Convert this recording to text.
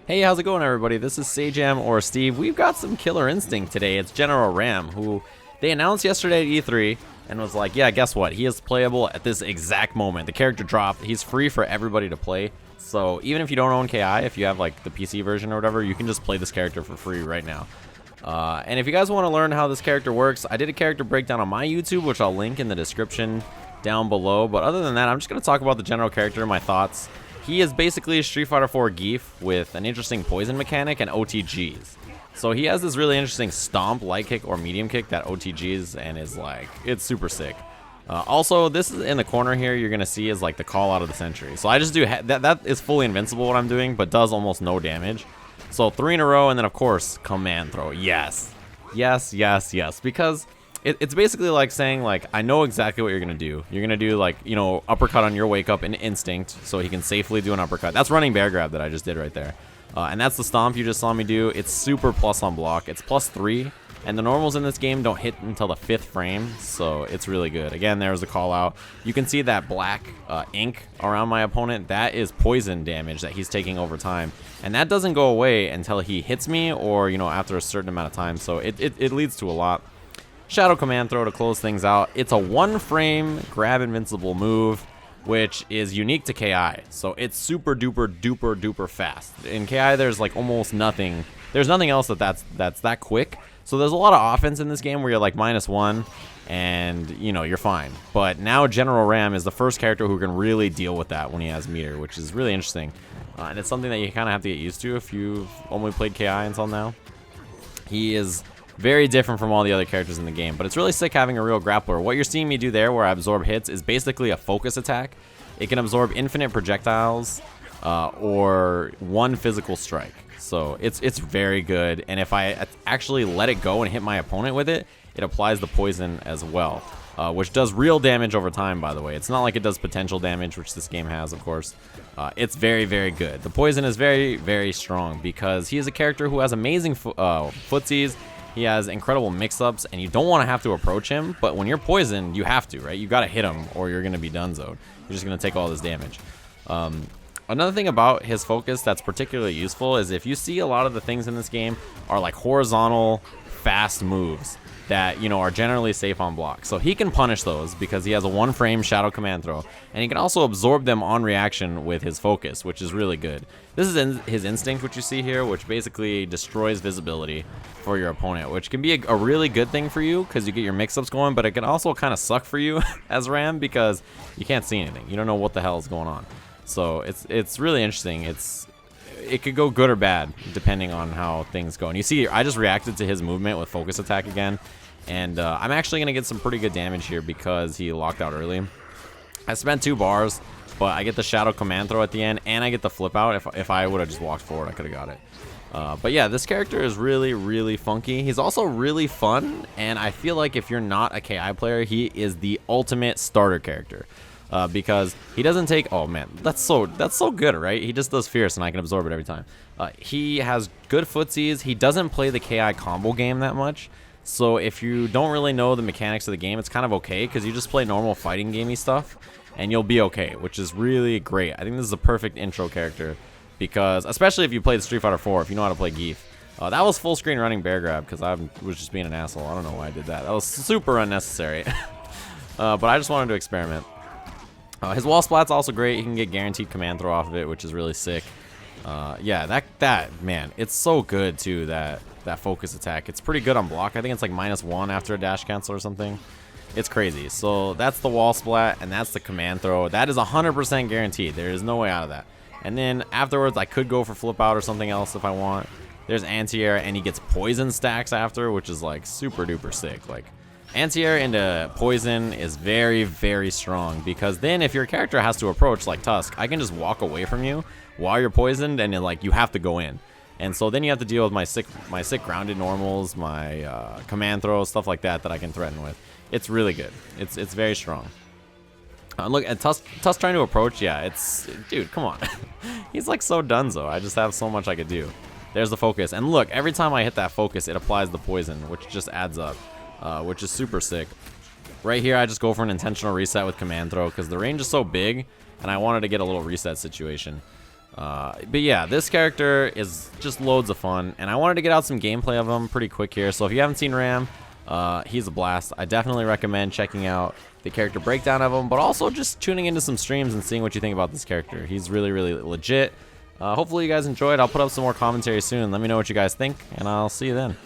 Hey, how's it going, everybody? This is Sajam or Steve. We've got some killer instinct today. It's General RAAM, who they announced yesterday at E3 and was like, yeah, guess what? He is playable at this exact moment. The character dropped. He's free for everybody to play. So even if you don't own KI, if you have like the PC version or whatever, you can just play this character for free right now. And if you guys want to learn how this character works, I did a character breakdown on my YouTube, which I'll link in the description down below. But other than that, I'm just going to talk about the general character, my thoughts. He is basically a Street Fighter 4 Geef with an interesting poison mechanic and OTGs. So he has this really interesting stomp, light kick, or medium kick that OTGs and is like, it's super sick. Also, this is in the corner here, you're going to see is like the call out of the century. So I just do, that is fully invincible what I'm doing, but does almost no damage. So 3 in a row, and then of course, command throw. Yes. Yes, yes, yes. Because it's basically like saying, like, I know exactly what you're going to do. You're going to do, like, you know, uppercut on your wake up in instinct, so he can safely do an uppercut. That's running bear grab that I just did right there. And that's the stomp you just saw me do. It's super plus on block. It's +3, and the normals in this game don't hit until the 5th frame, so it's really good. Again, there's the call out. You can see that black ink around my opponent. That is poison damage that he's taking over time, and that doesn't go away until he hits me or, you know, after a certain amount of time, so it leads to a lot. Shadow command throw to close things out. It's a 1-frame grab invincible move, which is unique to KI. So it's super duper duper duper fast. In KI, there's like almost nothing. There's nothing else that's that quick. So there's a lot of offense in this game where you're like -1 and, you know, you're fine. But now General RAAM is the first character who can really deal with that when he has meter, which is really interesting. And it's something that you kind of have to get used to if you've only played KI until now. He is very different from all the other characters in the game, but it's really sick having a real grappler. What you're seeing me do there, where I absorb hits, is basically a focus attack. It can absorb infinite projectiles or 1 physical strike. So it's very good, and if I actually let it go and hit my opponent with it, it applies the poison as well, which does real damage over time, by the way. It's not like it does potential damage, which this game has, of course. It's very, very good. The poison is very, very strong because he is a character who has amazing footsies. He has incredible mix-ups, and you don't want to have to approach him, but when you're poisoned, you have to, right? You got to hit him, or you're going to be donezoed. You're just going to take all this damage. Another thing about his focus that's particularly useful is if you see a lot of the things in this game are like horizontal, fast moves that, you know, are generally safe on block. So he can punish those because he has a 1-frame shadow command throw, and he can also absorb them on reaction with his focus, which is really good. This is his instinct, which you see here, which basically destroys visibility for your opponent, which can be a really good thing for you because you get your mix-ups going, but it can also kind of suck for you as RAAM because you can't see anything. You don't know what the hell is going on. So it's really interesting. It could go good or bad depending on how things go. And you see, I just reacted to his movement with focus attack again, and I'm actually gonna get some pretty good damage here because he locked out early. I spent 2 bars, but I get the shadow command throw at the end, and I get the flip out. If I would have just walked forward, I could have got it. But yeah, this character is really, really funky. He's also really fun, and I feel like if you're not a KI player, he is the ultimate starter character. Because he doesn't take, oh man, that's so good, right? He just does fierce and I can absorb it every time. He has good footsies. He doesn't play the KI combo game that much, so if you don't really know the mechanics of the game, it's kind of okay because you just play normal fighting gamey stuff and you'll be okay, which is really great. I think this is a perfect intro character because, especially if you played Street Fighter 4, if you know how to play Geef. That was full screen running bear grab because I was just being an asshole. I don't know why I did that. That was super unnecessary. But I just wanted to experiment. His wall splat's also great. He can get guaranteed command throw off of it, which is really sick. Yeah, that man, it's so good too, that focus attack. It's pretty good on block. I think it's like -1 after a dash cancel or something. It's crazy. So that's the wall splat, and that's the command throw. That is 100% guaranteed. There is no way out of that. And then afterwards, I could go for flip out or something else if I want. There's anti-air, and he gets poison stacks after, which is like super duper sick. Like, anti-air into poison is very, very strong because then if your character has to approach like Tusk, I can just walk away from you while you're poisoned, and like you have to go in. And so then you have to deal with my sick grounded normals, my command throws, stuff like that I can threaten with. It's really good. It's very strong. Look at Tusk trying to approach. Yeah, dude, come on. He's like so donezo. I just have so much I could do. There's the focus, and look, every time I hit that focus, it applies the poison, which just adds up. Which is super sick. Right here, I just go for an intentional reset with command throw because the range is so big, and I wanted to get a little reset situation. But yeah, this character is just loads of fun, and I wanted to get out some gameplay of him pretty quick here. So if you haven't seen Ram, he's a blast. I definitely recommend checking out the character breakdown of him, but also just tuning into some streams and seeing what you think about this character. He's really, really legit. Hopefully you guys enjoyed. I'll put up some more commentary soon. Let me know what you guys think, and I'll see you then.